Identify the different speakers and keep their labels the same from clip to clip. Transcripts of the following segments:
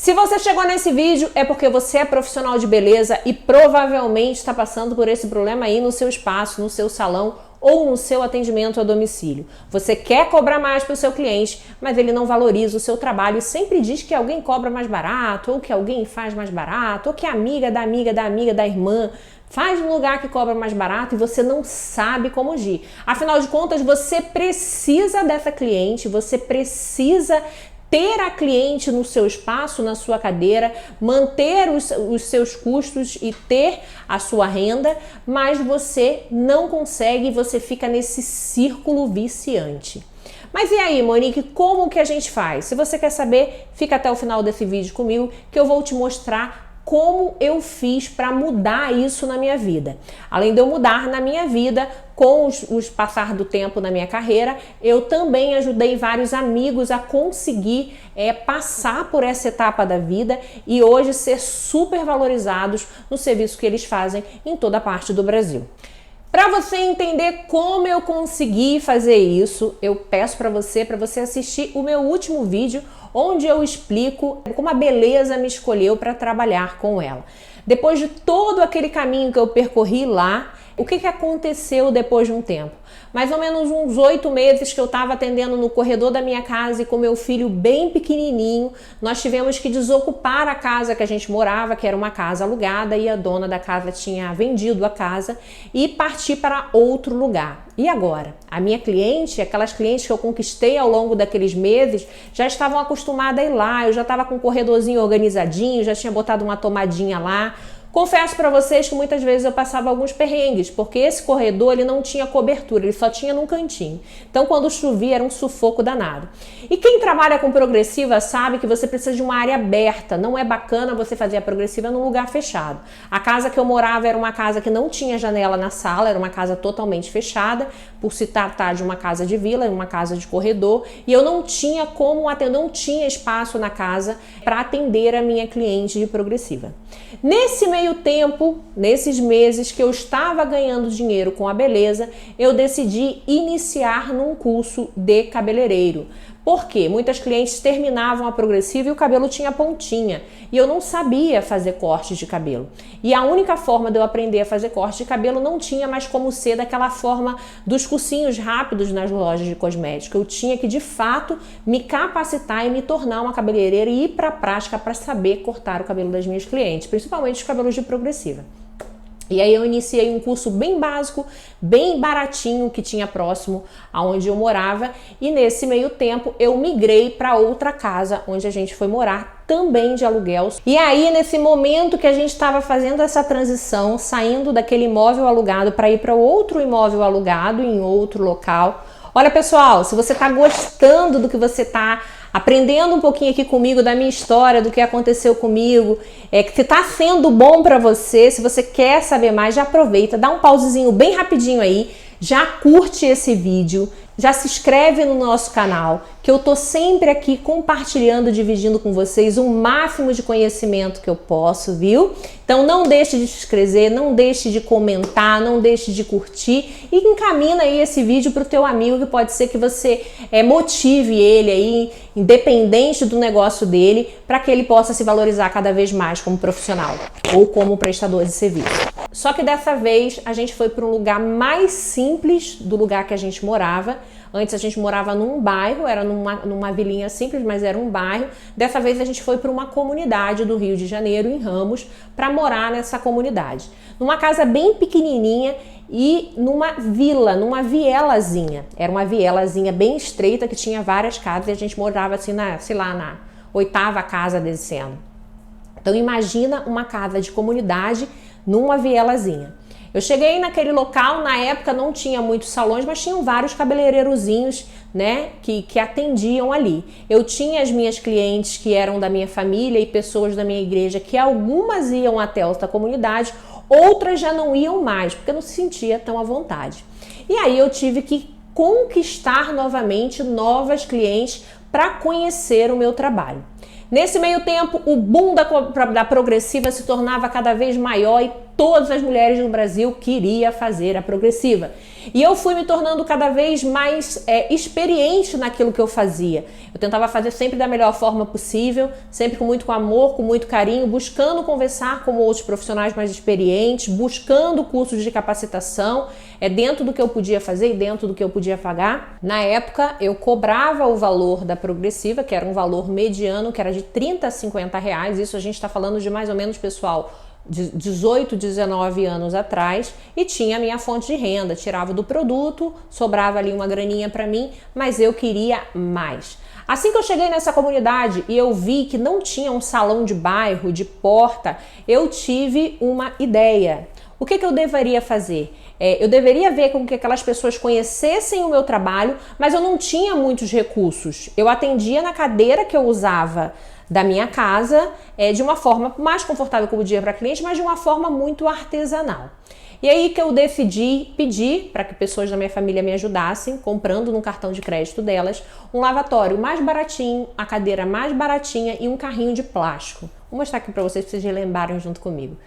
Speaker 1: Se você chegou nesse vídeo é porque você é profissional de beleza e provavelmente está passando por esse problema aí no seu espaço, no seu salão ou no seu atendimento a domicílio. Você quer cobrar mais para o seu cliente, mas ele não valoriza o seu trabalho e sempre diz que alguém cobra mais barato, ou que alguém faz mais barato, ou que a amiga da amiga da amiga da irmã faz um lugar que cobra mais barato e você não sabe como agir. Afinal de contas, você precisa dessa cliente, você precisa ter a cliente no seu espaço, na sua cadeira, manter os seus custos e ter a sua renda, mas você não consegue, você fica nesse círculo viciante. Mas e aí, Monique, como que a gente faz? Se você quer saber, fica até o final desse vídeo comigo que eu vou te mostrar como eu fiz para mudar isso na minha vida. Além de eu mudar na minha vida, com os passar do tempo na minha carreira, eu também ajudei vários amigos a conseguir passar por essa etapa da vida e hoje ser super valorizados no serviço que eles fazem em toda a parte do Brasil. Para você entender como eu consegui fazer isso, eu peço para você assistir o meu último vídeo, onde eu explico como a beleza me escolheu para trabalhar com ela. Depois de todo aquele caminho que eu percorri lá, o que aconteceu depois de um tempo? Mais ou menos uns 8 meses que eu estava atendendo no corredor da minha casa e com meu filho bem pequenininho, nós tivemos que desocupar a casa que a gente morava, que era uma casa alugada, e a dona da casa tinha vendido a casa e partir para outro lugar. E agora? A minha cliente, aquelas clientes que eu conquistei ao longo daqueles meses, já estavam acostumadas a ir lá, eu já estava com um corredorzinho organizadinho, já tinha botado uma tomadinha lá. Confesso para vocês que muitas vezes eu passava alguns perrengues, porque esse corredor ele não tinha cobertura, ele só tinha num cantinho. Então quando chovia era um sufoco danado. E quem trabalha com progressiva sabe que você precisa de uma área aberta, não é bacana você fazer a progressiva num lugar fechado. A casa que eu morava era uma casa que não tinha janela na sala, era uma casa totalmente fechada, por se tratar de uma casa de vila, uma casa de corredor, e eu não tinha como atender, não tinha espaço na casa para atender a minha cliente de progressiva. Nesse meio tempo, nesses meses que eu estava ganhando dinheiro com a beleza, eu decidi iniciar num curso de cabeleireiro. Por quê? Muitas clientes terminavam a progressiva e o cabelo tinha pontinha. E eu não sabia fazer corte de cabelo. E a única forma de eu aprender a fazer corte de cabelo não tinha mais como ser daquela forma dos cursinhos rápidos nas lojas de cosméticos. Eu tinha que, de fato, me capacitar e me tornar uma cabeleireira e ir para a prática para saber cortar o cabelo das minhas clientes, principalmente os cabelos de progressiva. E aí eu iniciei um curso bem básico, bem baratinho, que tinha próximo aonde eu morava, e nesse meio tempo eu migrei para outra casa onde a gente foi morar, também de aluguel. E aí nesse momento que a gente estava fazendo essa transição, saindo daquele imóvel alugado para ir para outro imóvel alugado em outro local. Olha pessoal, se você está gostando do que você está aprendendo um pouquinho aqui comigo da minha história, do que aconteceu comigo, que se tá sendo bom para você, se você quer saber mais, já aproveita, dá um pausezinho bem rapidinho aí, já curte esse vídeo, já se inscreve no nosso canal, que eu tô sempre aqui compartilhando, dividindo com vocês o máximo de conhecimento que eu posso, viu? Então não deixe de se inscrever, não deixe de comentar, não deixe de curtir e encamina aí esse vídeo para o teu amigo, que pode ser que você motive ele aí, independente do negócio dele, para que ele possa se valorizar cada vez mais como profissional ou como prestador de serviço. Só que dessa vez a gente foi para um lugar mais simples do lugar que a gente morava. Antes a gente morava num bairro, era numa vilinha simples, mas era um bairro. Dessa vez a gente foi para uma comunidade do Rio de Janeiro, em Ramos, para morar nessa comunidade. Numa casa bem pequenininha e numa vila, numa vielazinha. Era uma vielazinha bem estreita que tinha várias casas e a gente morava assim na 8ª casa descendo. Então imagina uma casa de comunidade numa vielazinha. Eu cheguei naquele local, na época não tinha muitos salões, mas tinham vários cabeleireirozinhos, né, que atendiam ali. Eu tinha as minhas clientes que eram da minha família e pessoas da minha igreja, que algumas iam até essa comunidade, outras já não iam mais, porque não se sentia tão à vontade. E aí eu tive que conquistar novamente novas clientes para conhecer o meu trabalho. Nesse meio tempo, o boom da progressiva se tornava cada vez maior e todas as mulheres no Brasil queriam fazer a progressiva. E eu fui me tornando cada vez mais experiente naquilo que eu fazia. Eu tentava fazer sempre da melhor forma possível, sempre com amor, com muito carinho, buscando conversar com outros profissionais mais experientes, buscando cursos de capacitação, dentro do que eu podia fazer e dentro do que eu podia pagar. Na época, eu cobrava o valor da Progressiva, que era um valor mediano, que era de 30 a 50 reais. Isso a gente está falando de mais ou menos, pessoal, de 18, 19 anos atrás, e tinha a minha fonte de renda, tirava do produto, sobrava ali uma graninha para mim, mas eu queria mais. Assim que eu cheguei nessa comunidade e eu vi que não tinha um salão de bairro, de porta, eu tive uma ideia. O que eu deveria fazer? Eu deveria ver com que aquelas pessoas conhecessem o meu trabalho, mas eu não tinha muitos recursos. Eu atendia na cadeira que eu usava da minha casa, de uma forma mais confortável que eu podia para cliente, mas de uma forma muito artesanal. E aí que eu decidi pedir para que pessoas da minha família me ajudassem, comprando no cartão de crédito delas, um lavatório mais baratinho, a cadeira mais baratinha e um carrinho de plástico. Vou mostrar aqui para vocês relembrarem junto comigo.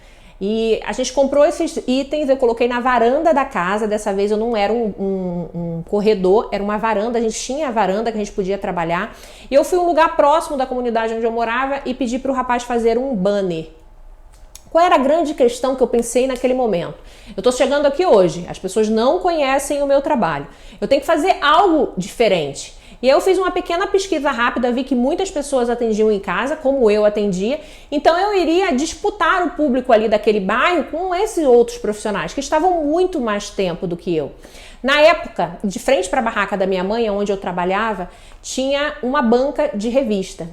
Speaker 1: E a gente comprou esses itens, eu coloquei na varanda da casa. Dessa vez eu não era um corredor, era uma varanda, a gente tinha a varanda que a gente podia trabalhar. E eu fui um lugar próximo da comunidade onde eu morava e pedi para o rapaz fazer um banner. Qual era a grande questão que eu pensei naquele momento? Eu estou chegando aqui hoje, as pessoas não conhecem o meu trabalho. Eu tenho que fazer algo diferente. E eu fiz uma pequena pesquisa rápida, vi que muitas pessoas atendiam em casa, como eu atendia, então eu iria disputar o público ali daquele bairro com esses outros profissionais que estavam muito mais tempo do que eu. Na época, de frente para a barraca da minha mãe, onde eu trabalhava, tinha uma banca de revista.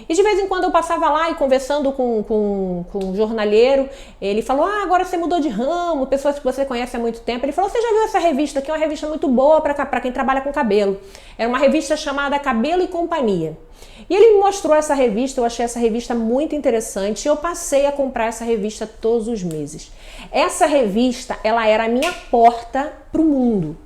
Speaker 1: E de vez em quando eu passava lá e conversando com um jornaleiro, ele falou: agora você mudou de ramo, pessoas que você conhece há muito tempo. Ele falou: você já viu essa revista aqui? É uma revista muito boa para quem trabalha com cabelo. Era uma revista chamada Cabelo e Companhia. E ele me mostrou essa revista, eu achei essa revista muito interessante e eu passei a comprar essa revista todos os meses. Essa revista, ela era a minha porta para o mundo.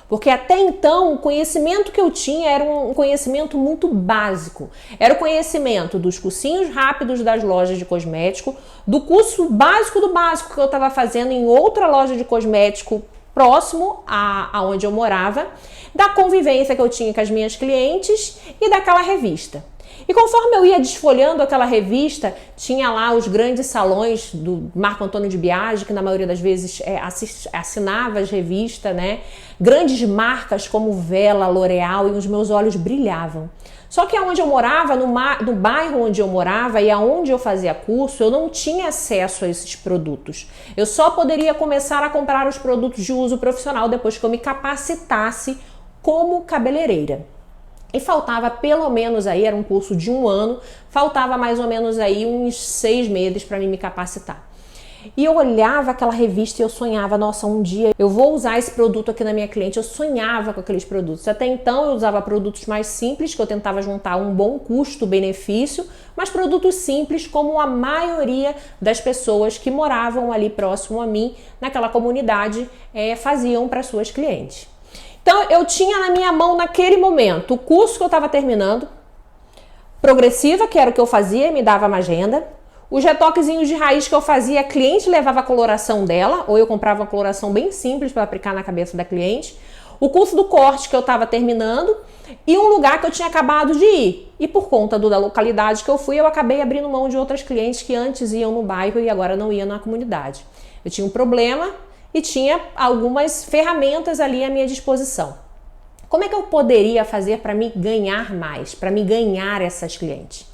Speaker 1: Porque até então o conhecimento que eu tinha era um conhecimento muito básico. Era o conhecimento dos cursinhos rápidos das lojas de cosmético, do curso básico do básico que eu estava fazendo em outra loja de cosmético próximo a onde eu morava, da convivência que eu tinha com as minhas clientes e daquela revista. E conforme eu ia desfolhando aquela revista, tinha lá os grandes salões do Marco Antônio de Biagi, que na maioria das vezes assinava as revistas, né? Grandes marcas como Vela, L'Oréal, e os meus olhos brilhavam. Só que aonde eu morava, no bairro onde eu morava e aonde eu fazia curso, eu não tinha acesso a esses produtos. Eu só poderia começar a comprar os produtos de uso profissional depois que eu me capacitasse como cabeleireira. E faltava pelo menos aí, era um curso de 1 ano, faltava mais ou menos aí uns 6 meses para mim me capacitar. E eu olhava aquela revista e eu sonhava: nossa, um dia eu vou usar esse produto aqui na minha cliente. Eu sonhava com aqueles produtos. Até então eu usava produtos mais simples, que eu tentava juntar um bom custo-benefício, mas produtos simples como a maioria das pessoas que moravam ali próximo a mim, naquela comunidade, faziam para suas clientes. Então eu tinha na minha mão naquele momento o curso que eu estava terminando, Progressiva, que era o que eu fazia, me dava uma agenda. Os retoquezinhos de raiz que eu fazia, a cliente levava a coloração dela, ou eu comprava uma coloração bem simples para aplicar na cabeça da cliente. O curso do corte que eu estava terminando e um lugar que eu tinha acabado de ir. E por conta da localidade que eu fui, eu acabei abrindo mão de outras clientes que antes iam no bairro e agora não iam na comunidade. Eu tinha um problema e tinha algumas ferramentas ali à minha disposição. Como é que eu poderia fazer para me ganhar mais, para me ganhar essas clientes?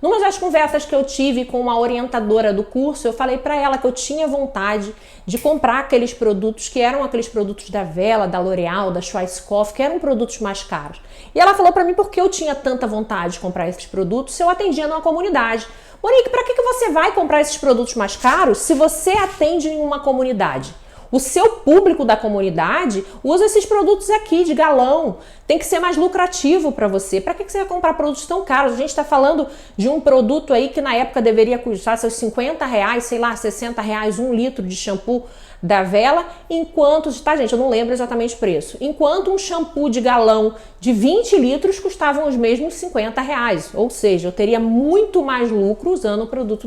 Speaker 1: Numa das conversas que eu tive com uma orientadora do curso, eu falei para ela que eu tinha vontade de comprar aqueles produtos que eram aqueles produtos da Vela, da L'Oréal, da Schwarzkopf, que eram produtos mais caros. E ela falou para mim por que eu tinha tanta vontade de comprar esses produtos se eu atendia numa comunidade. Monique, para que você vai comprar esses produtos mais caros se você atende em uma comunidade? O seu público da comunidade usa esses produtos aqui de galão. Tem que ser mais lucrativo para você. Para que você vai comprar produtos tão caros? A gente está falando de um produto aí que na época deveria custar seus 50 reais, sei lá, 60 reais, 1 litro de shampoo da Vela, enquanto, tá gente, eu não lembro exatamente o preço, enquanto um shampoo de galão de 20 litros custavam os mesmos 50 reais. Ou seja, eu teria muito mais lucro usando o produto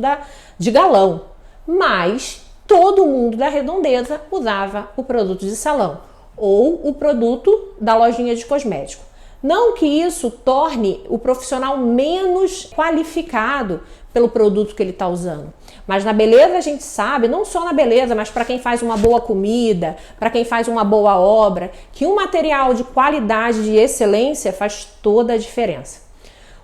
Speaker 1: de galão. Mas todo mundo da redondeza usava o produto de salão. ou o produto da lojinha de cosmético. Não que isso torne o profissional menos qualificado pelo produto que ele está usando. Mas na beleza a gente sabe, não só na beleza, mas para quem faz uma boa comida, para quem faz uma boa obra, que um material de qualidade, de excelência faz toda a diferença.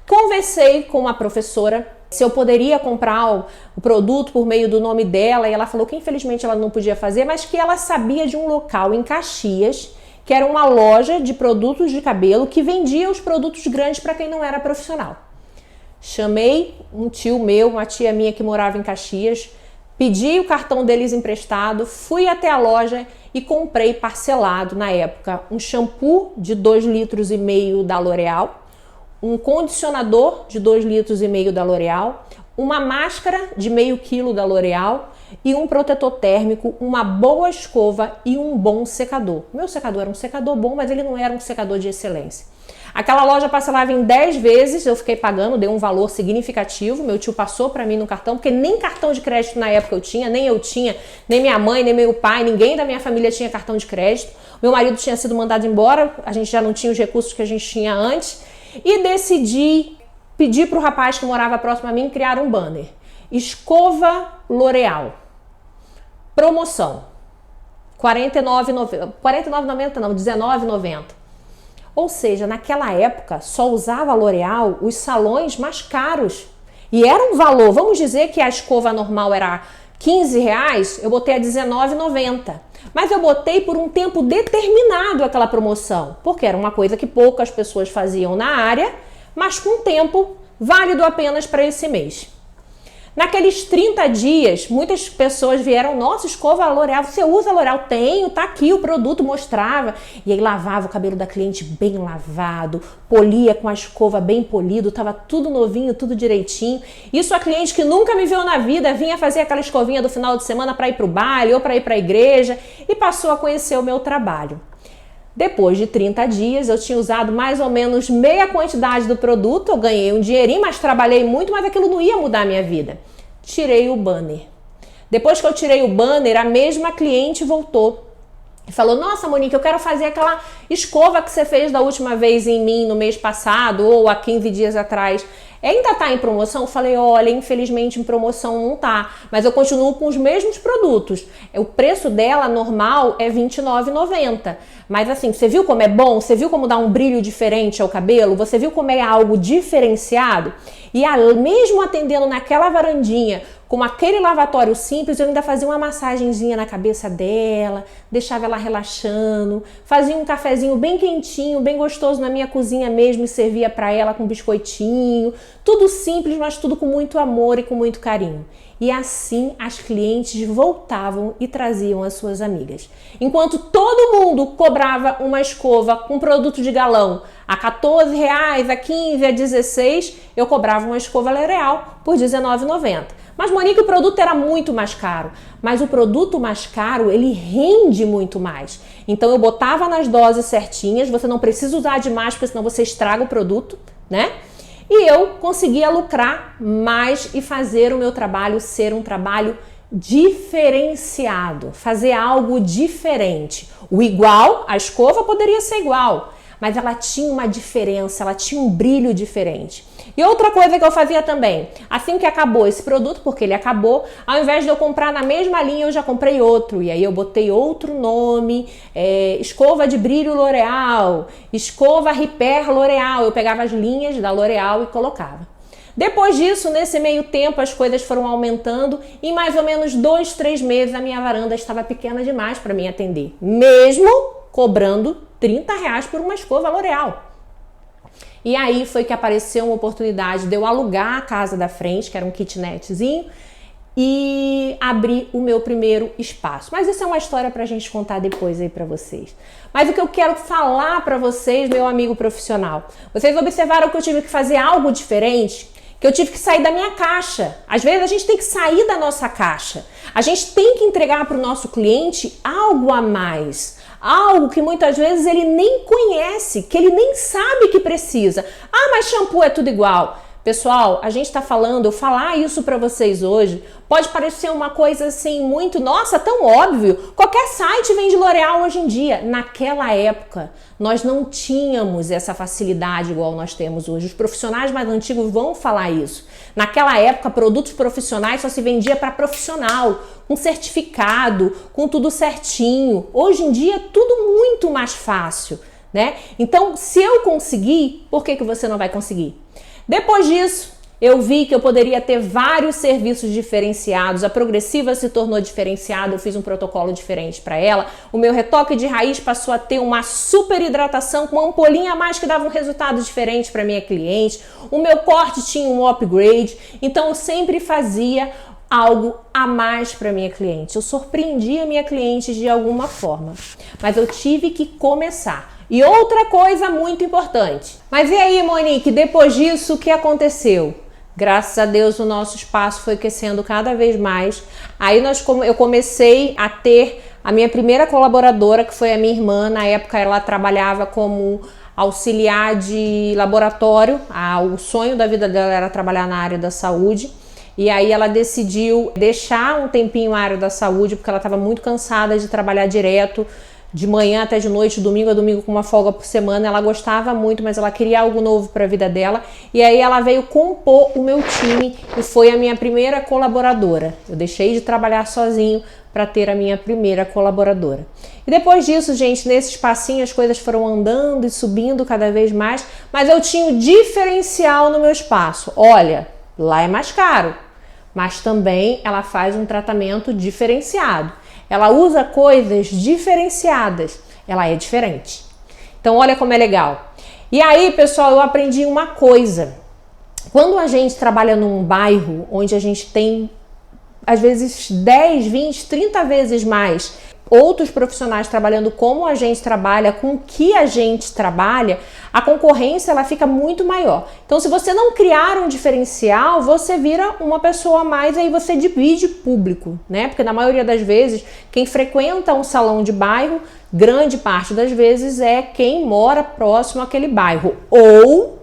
Speaker 1: Conversei com uma professora se eu poderia comprar o produto por meio do nome dela e ela falou que infelizmente ela não podia fazer, mas que ela sabia de um local em Caxias que era uma loja de produtos de cabelo que vendia os produtos grandes para quem não era profissional. Chamei um tio meu, uma tia minha que morava em Caxias, pedi o cartão deles emprestado, fui até a loja e comprei parcelado na época um shampoo de 2,5 litros da L'Oréal, um condicionador de 2,5 litros da L'Oréal, uma máscara de meio quilo da L'Oréal e um protetor térmico, uma boa escova e um bom secador. Meu secador era um secador bom, mas ele não era um secador de excelência. Aquela loja parcelava em 10 vezes, eu fiquei pagando, deu um valor significativo, meu tio passou para mim no cartão, porque nem cartão de crédito na época eu tinha, nem minha mãe, nem meu pai, ninguém da minha família tinha cartão de crédito. Meu marido tinha sido mandado embora, a gente já não tinha os recursos que a gente tinha antes, e decidi pedir para o rapaz que morava próximo a mim criar um banner. Escova L'Oréal. Promoção. R$ 49,90 não, R$19,90. Ou seja, naquela época só usava L'Oréal os salões mais caros. E era um valor, vamos dizer que a escova normal era R$15, eu botei a R$19,90. Mas eu botei por um tempo determinado aquela promoção, porque era uma coisa que poucas pessoas faziam na área, mas com tempo válido apenas para esse mês. Naqueles 30 dias, muitas pessoas vieram, nossa, escova L'Oréal, você usa L'Oréal? Tenho, tá aqui o produto, mostrava. E aí lavava o cabelo da cliente bem lavado, polia com a escova bem polido, tava tudo novinho, tudo direitinho. Isso a cliente que nunca me viu na vida, vinha fazer aquela escovinha do final de semana para ir pro baile ou para ir para a igreja e passou a conhecer o meu trabalho. Depois de 30 dias, eu tinha usado mais ou menos meia quantidade do produto, eu ganhei um dinheirinho, mas trabalhei muito, mas aquilo não ia mudar a minha vida. Tirei o banner. Depois que eu tirei o banner, a mesma cliente voltou e falou, nossa, Monique, eu quero fazer aquela escova que você fez da última vez em mim no mês passado ou há 15 dias atrás. Ainda tá em promoção? Eu falei, olha, infelizmente em promoção não tá, mas eu continuo com os mesmos produtos. O preço dela normal é R$29,90. Mas assim, você viu como é bom? Você viu como dá um brilho diferente ao cabelo? Você viu como é algo diferenciado? E mesmo atendendo naquela varandinha, com aquele lavatório simples, eu ainda fazia uma massagenzinha na cabeça dela, deixava ela relaxando, fazia um cafezinho bem quentinho, bem gostoso na minha cozinha mesmo e servia para ela com biscoitinho. Tudo simples, mas tudo com muito amor e com muito carinho. E assim as clientes voltavam e traziam as suas amigas. Enquanto todo mundo cobrava uma escova com produto de galão a R$14, a 15, a 16, eu cobrava uma escova L'Oréal por R$19,90. Mas, Monique, o produto era muito mais caro. Mas o produto mais caro, ele rende muito mais. Então eu botava nas doses certinhas, você não precisa usar demais, porque senão você estraga o produto, né? E eu conseguia lucrar mais e fazer o meu trabalho ser um trabalho diferenciado, fazer algo diferente. O igual, a escova poderia ser igual, mas ela tinha uma diferença, ela tinha um brilho diferente. E outra coisa que eu fazia também, assim que acabou esse produto, porque ele acabou, ao invés de eu comprar na mesma linha, eu já comprei outro. E aí eu botei outro nome, escova de brilho L'Oréal, escova Repair L'Oréal. Eu pegava as linhas da L'Oréal e colocava. Depois disso, nesse meio tempo, as coisas foram aumentando. Em mais ou menos 2, 3 meses, a minha varanda estava pequena demais para mim atender. Mesmo cobrando R$30 por uma escova L'Oréal. E aí foi que apareceu uma oportunidade de eu alugar a casa da frente, que era um kitnetzinho, e abrir o meu primeiro espaço. Mas isso é uma história pra gente contar depois aí pra vocês. Mas o que eu quero falar pra vocês, meu amigo profissional, vocês observaram que eu tive que fazer algo diferente? Que eu tive que sair da minha caixa. Às vezes a gente tem que sair da nossa caixa. A gente tem que entregar para o nosso cliente algo a mais. Algo que muitas vezes ele nem conhece, que ele nem sabe que precisa. Ah, mas shampoo é tudo igual. Pessoal, a gente está falando, eu falar isso para vocês hoje, pode parecer uma coisa assim muito, nossa, tão óbvio. Qualquer site vende L'Oréal hoje em dia. Naquela época, nós não tínhamos essa facilidade igual nós temos hoje. Os profissionais mais antigos vão falar isso. Naquela época, produtos profissionais só se vendia para profissional, com certificado, com tudo certinho. Hoje em dia, tudo muito mais fácil, né? Então, se eu conseguir, por que você não vai conseguir? Depois disso, eu vi que eu poderia ter vários serviços diferenciados. A Progressiva se tornou diferenciada, eu fiz um protocolo diferente para ela. O meu retoque de raiz passou a ter uma super hidratação com uma ampolinha a mais que dava um resultado diferente para minha cliente. O meu corte tinha um upgrade. Então eu sempre fazia algo a mais para minha cliente. Eu surpreendia minha cliente de alguma forma. Mas eu tive que começar. E outra coisa muito importante. Mas e aí, Monique, depois disso, o que aconteceu? Graças a Deus, o nosso espaço foi crescendo cada vez mais. Aí eu comecei a ter a minha primeira colaboradora, que foi a minha irmã. Na época, ela trabalhava como auxiliar de laboratório. O sonho da vida dela era trabalhar na área da saúde. E aí ela decidiu deixar um tempinho a área da saúde, porque ela estava muito cansada de trabalhar direto, de manhã até de noite, domingo a domingo, com uma folga por semana. Ela gostava muito, mas ela queria algo novo para a vida dela. E aí ela veio compor o meu time e foi a minha primeira colaboradora. Eu deixei de trabalhar sozinho para ter a minha primeira colaboradora. E depois disso, gente, nesse espacinho as coisas foram andando e subindo cada vez mais, mas eu tinha um diferencial no meu espaço. Olha, lá é mais caro, mas também ela faz um tratamento diferenciado. Ela usa coisas diferenciadas. Ela é diferente. Então, olha como é legal. E aí, pessoal, eu aprendi uma coisa. Quando a gente trabalha num bairro onde a gente tem, às vezes, 10, 20, 30 vezes mais outros profissionais trabalhando como a gente trabalha, com o que a gente trabalha, a concorrência ela fica muito maior. Então, se você não criar um diferencial, você vira uma pessoa a mais, aí você divide público, né? Porque na maioria das vezes, quem frequenta um salão de bairro, grande parte das vezes é quem mora próximo àquele bairro ou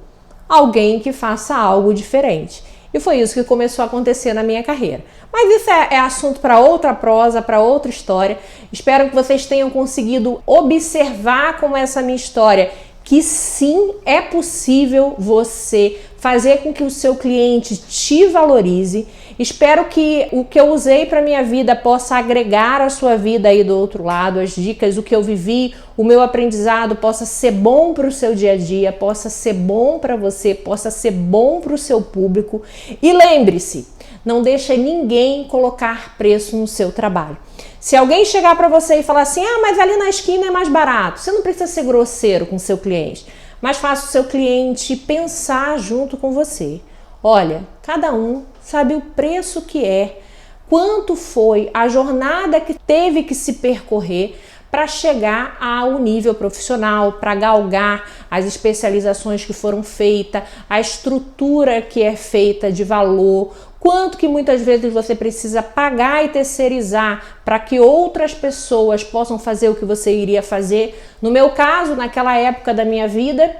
Speaker 1: alguém que faça algo diferente. E foi isso que começou a acontecer na minha carreira. Mas isso é assunto para outra prosa, para outra história. Espero que vocês tenham conseguido observar como essa minha história, que sim, é possível você fazer com que o seu cliente te valorize. Espero que o que eu usei para minha vida possa agregar a sua vida aí do outro lado, as dicas, o que eu vivi, o meu aprendizado possa ser bom para o seu dia a dia, possa ser bom para você, possa ser bom para o seu público. E lembre-se, não deixe ninguém colocar preço no seu trabalho. Se alguém chegar para você e falar assim, mas ali na esquina é mais barato, você não precisa ser grosseiro com o seu cliente, mas faça o seu cliente pensar junto com você. Olha, cada um sabe o preço que é, quanto foi a jornada que teve que se percorrer para chegar ao nível profissional, para galgar as especializações que foram feitas, a estrutura que é feita de valor, quanto que muitas vezes você precisa pagar e terceirizar para que outras pessoas possam fazer o que você iria fazer. No meu caso, naquela época da minha vida,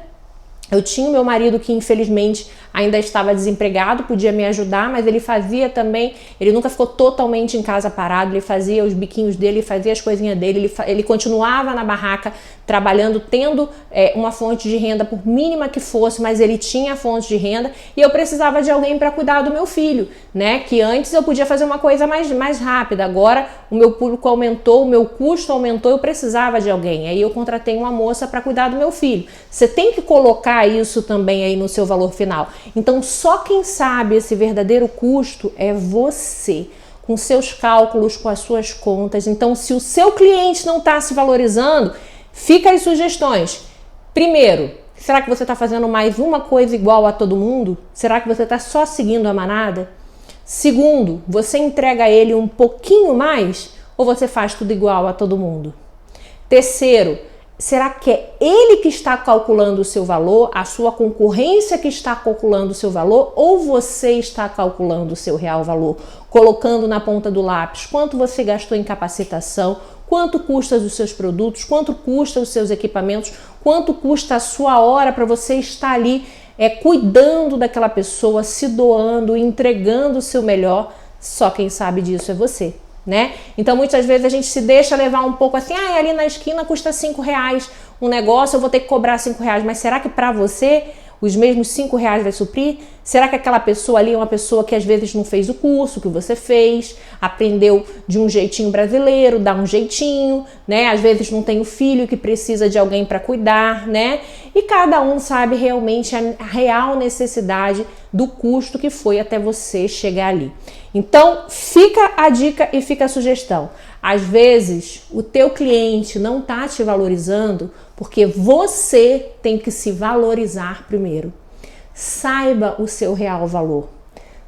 Speaker 1: eu tinha o meu marido que infelizmente ainda estava desempregado, podia me ajudar, mas ele fazia também, ele nunca ficou totalmente em casa parado, ele fazia os biquinhos dele, fazia as coisinhas dele, ele continuava na barraca trabalhando, tendo uma fonte de renda, por mínima que fosse, mas ele tinha fonte de renda e eu precisava de alguém para cuidar do meu filho, né? Que antes eu podia fazer uma coisa mais rápida, agora o meu público aumentou, o meu custo aumentou, eu precisava de alguém, aí eu contratei uma moça para cuidar do meu filho. Você tem que colocar isso também aí no seu valor final. Então, só quem sabe esse verdadeiro custo é você, com seus cálculos, com as suas contas. Então, se o seu cliente não está se valorizando, fica as sugestões. Primeiro, será que você está fazendo mais uma coisa igual a todo mundo? Será que você está só seguindo a manada? Segundo, você entrega a ele um pouquinho mais ou você faz tudo igual a todo mundo? Terceiro, será que é ele que está calculando o seu valor, a sua concorrência que está calculando o seu valor, ou você está calculando o seu real valor, colocando na ponta do lápis quanto você gastou em capacitação, quanto custa os seus produtos, quanto custa os seus equipamentos, quanto custa a sua hora para você estar ali cuidando daquela pessoa, se doando, entregando o seu melhor. Só quem sabe disso é você, né? Então muitas vezes a gente se deixa levar um pouco assim, ali na esquina custa R$5 um negócio, eu vou ter que cobrar R$5, mas será que para você os mesmos R$5 vai suprir? Será que aquela pessoa ali é uma pessoa que às vezes não fez o curso que você fez, aprendeu de um jeitinho brasileiro, dá um jeitinho, né? Às vezes não tem o filho que precisa de alguém para cuidar, né? E cada um sabe realmente a real necessidade do custo que foi até você chegar ali. Então, fica a dica e fica a sugestão. Às vezes, o teu cliente não tá te valorizando porque você tem que se valorizar primeiro. Saiba o seu real valor.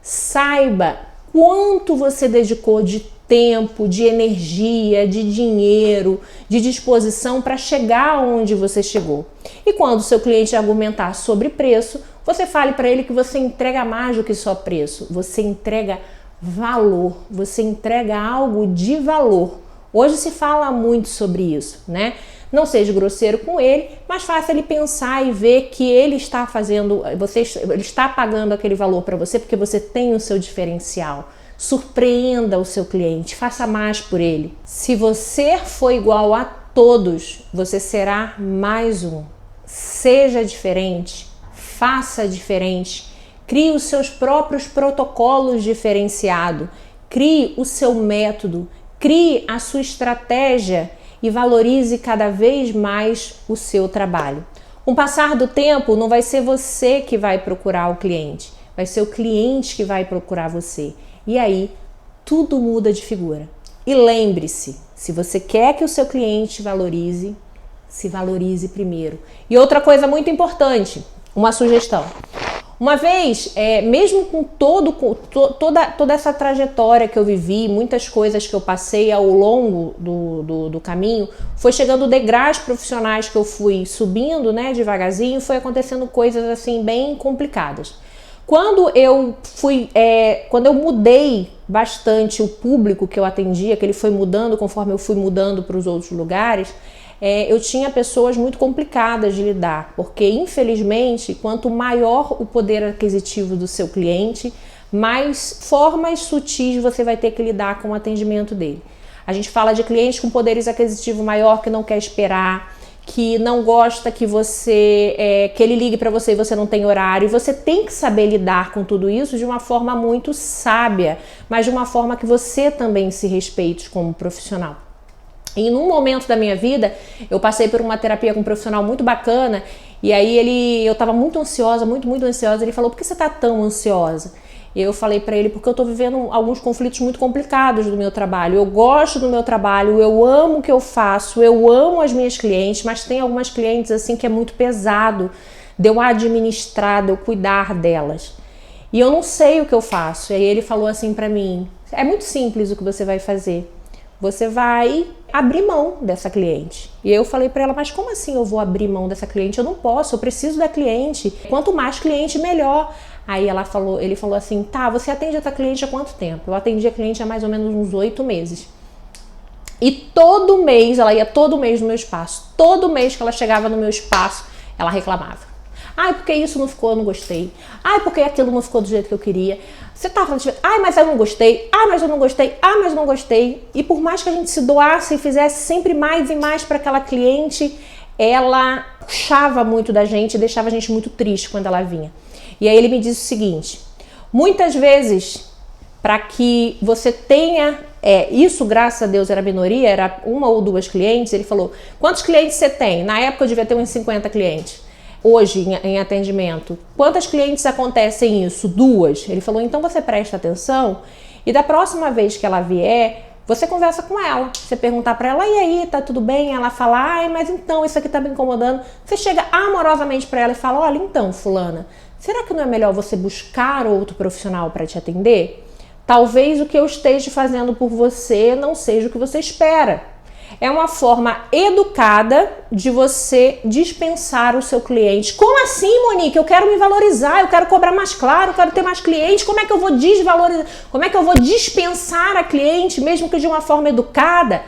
Speaker 1: Saiba quanto você dedicou de tempo, de energia, de dinheiro, de disposição para chegar onde você chegou. E quando o seu cliente argumentar sobre preço, você fale para ele que você entrega mais do que só preço. Você entrega valor, você entrega algo de valor. Hoje se fala muito sobre isso, né? Não seja grosseiro com ele, mas faça ele pensar e ver que ele está fazendo, ele está pagando aquele valor para você porque você tem o seu diferencial. Surpreenda o seu cliente, faça mais por ele. Se você for igual a todos, você será mais um. Seja diferente, faça diferente, crie os seus próprios protocolos diferenciados, crie o seu método, crie a sua estratégia e valorize cada vez mais o seu trabalho. Com o passar do tempo, não vai ser você que vai procurar o cliente, vai ser o cliente que vai procurar você. E aí, tudo muda de figura. E lembre-se, se você quer que o seu cliente valorize, se valorize primeiro. E outra coisa muito importante, uma sugestão. Uma vez, mesmo com toda essa trajetória que eu vivi, muitas coisas que eu passei ao longo do caminho, foi chegando degraus profissionais que eu fui subindo, né, devagarzinho, foi acontecendo coisas assim bem complicadas. Quando eu mudei bastante o público que eu atendia, que ele foi mudando conforme eu fui mudando para os outros lugares, eu tinha pessoas muito complicadas de lidar, porque infelizmente, quanto maior o poder aquisitivo do seu cliente, mais formas sutis você vai ter que lidar com o atendimento dele. A gente fala de clientes com poderes aquisitivos maior que não quer esperar, que não gosta que que ele ligue para você e você não tem horário. E você tem que saber lidar com tudo isso de uma forma muito sábia, mas de uma forma que você também se respeite como profissional. E num momento da minha vida, eu passei por uma terapia com um profissional muito bacana, e aí eu estava muito ansiosa, muito ansiosa. Ele falou: por que você está tão ansiosa? E eu falei para ele: porque eu estou vivendo alguns conflitos muito complicados do meu trabalho. Eu gosto do meu trabalho, eu amo o que eu faço, eu amo as minhas clientes, mas tem algumas clientes assim que é muito pesado de eu administrar, de eu cuidar delas. E eu não sei o que eu faço. E aí ele falou assim para mim: é muito simples o que você vai fazer. Você vai abrir mão dessa cliente. E eu falei para ela: mas como assim eu vou abrir mão dessa cliente? Eu não posso, eu preciso da cliente. Quanto mais cliente, melhor. Aí ele falou assim: tá, você atende essa cliente há quanto tempo? Eu atendi a cliente há mais ou menos uns 8 meses. E todo mês, ela ia todo mês no meu espaço. Todo mês que ela chegava no meu espaço, ela reclamava. Ai, porque isso não ficou, eu não gostei. Ai, porque aquilo não ficou do jeito que eu queria. Você tá falando, ai, mas eu não gostei. Ai, mas eu não gostei. Ai, mas eu não gostei. E por mais que a gente se doasse e fizesse sempre mais e mais para aquela cliente, ela puxava muito da gente e deixava a gente muito triste quando ela vinha. E aí ele me disse o seguinte: muitas vezes, para que você tenha isso, graças a Deus, era minoria, era 1 ou 2 clientes. Ele falou: quantos clientes você tem? Na época eu devia ter uns 50 clientes. Hoje, em atendimento, quantas clientes acontecem isso? 2. Ele falou: então você presta atenção e da próxima vez que ela vier, você conversa com ela. Você perguntar para ela: e aí, tá tudo bem? Ela fala: ai, mas então, isso aqui tá me incomodando. Você chega amorosamente para ela e fala: olha, então, fulana, será que não é melhor você buscar outro profissional para te atender? Talvez o que eu esteja fazendo por você não seja o que você espera. É uma forma educada de você dispensar o seu cliente. Como assim, Monique? Eu quero me valorizar, eu quero cobrar mais claro, eu quero ter mais clientes. Como é que eu vou desvalorizar? Como é que eu vou dispensar a cliente, mesmo que de uma forma educada?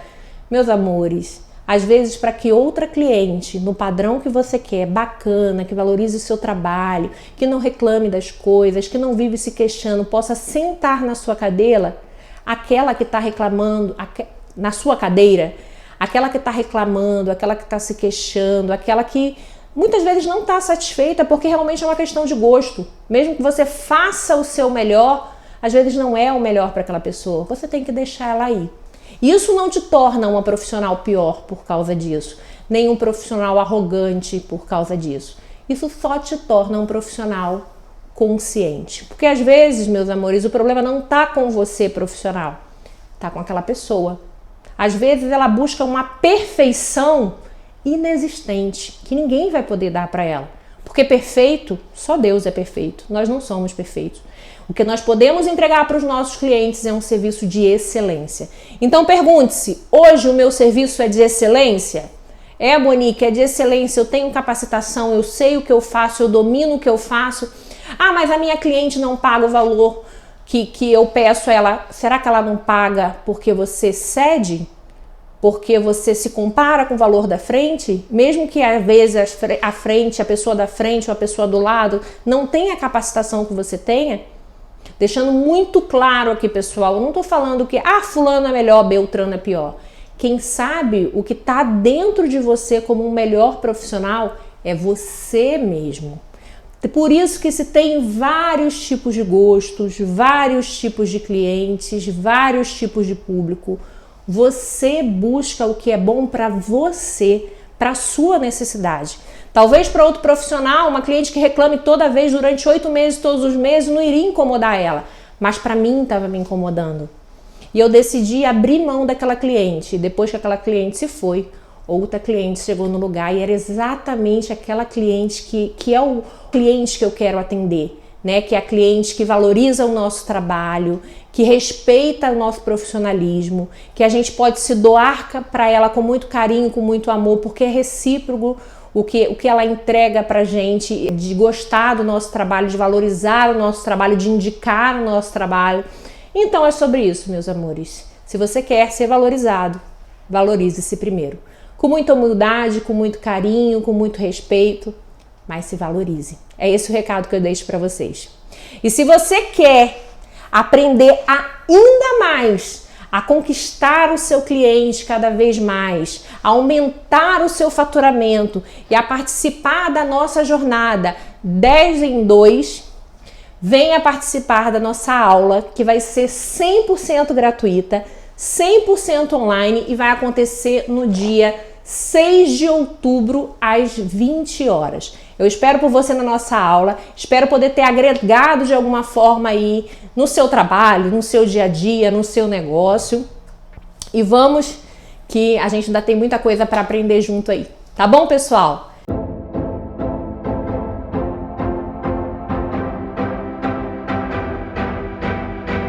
Speaker 1: Meus amores, às vezes para que outra cliente, no padrão que você quer, bacana, que valorize o seu trabalho, que não reclame das coisas, que não vive se queixando, possa sentar na sua cadeira, aquela que está reclamando na sua cadeira, aquela que está reclamando, aquela que está se queixando, aquela que muitas vezes não está satisfeita porque realmente é uma questão de gosto. Mesmo que você faça o seu melhor, às vezes não é o melhor para aquela pessoa. Você tem que deixar ela ir. Isso não te torna uma profissional pior por causa disso, nem um profissional arrogante por causa disso. Isso só te torna um profissional consciente. Porque às vezes, meus amores, o problema não está com você, profissional, está com aquela pessoa. Às vezes ela busca uma perfeição inexistente, que ninguém vai poder dar para ela. Porque perfeito, só Deus é perfeito, nós não somos perfeitos. O que nós podemos entregar para os nossos clientes é um serviço de excelência. Então pergunte-se, hoje o meu serviço é de excelência? É, Monique, é de excelência, eu tenho capacitação, eu sei o que eu faço, eu domino o que eu faço. Ah, mas a minha cliente não paga o valor que eu peço a ela. Será que ela não paga porque você cede? Porque você se compara com o valor da frente? Mesmo que às vezes a frente, a pessoa da frente ou a pessoa do lado não tenha a capacitação que você tenha? Deixando muito claro aqui, pessoal, eu não estou falando que fulano é melhor, Beltrano é pior. Quem sabe o que está dentro de você como um melhor profissional é você mesmo. Por isso que se tem vários tipos de gostos, vários tipos de clientes, vários tipos de público. Você busca o que é bom para você, para a sua necessidade. Talvez para outro profissional, uma cliente que reclame toda vez durante 8 meses, todos os meses, não iria incomodar ela. Mas para mim estava me incomodando. E eu decidi abrir mão daquela cliente. Depois que aquela cliente se foi, outra cliente chegou no lugar e era exatamente aquela cliente que é o cliente que eu quero atender, né? Que é a cliente que valoriza o nosso trabalho, que respeita o nosso profissionalismo, que a gente pode se doar para ela com muito carinho, com muito amor, porque é recíproco o que ela entrega pra gente, de gostar do nosso trabalho, de valorizar o nosso trabalho, de indicar o nosso trabalho. Então é sobre isso, meus amores. Se você quer ser valorizado, valorize-se primeiro. Com muita humildade, com muito carinho, com muito respeito, mas se valorize. É esse o recado que eu deixo para vocês. E se você quer aprender ainda mais a conquistar o seu cliente cada vez mais, a aumentar o seu faturamento e a participar da nossa jornada 10 em 2, venha participar da nossa aula, que vai ser 100% gratuita, 100% online e vai acontecer no dia 6 de outubro às 20 horas. Eu espero por você na nossa aula, espero poder ter agregado de alguma forma aí no seu trabalho, no seu dia a dia, no seu negócio. E vamos que a gente ainda tem muita coisa para aprender junto aí. Tá bom, pessoal?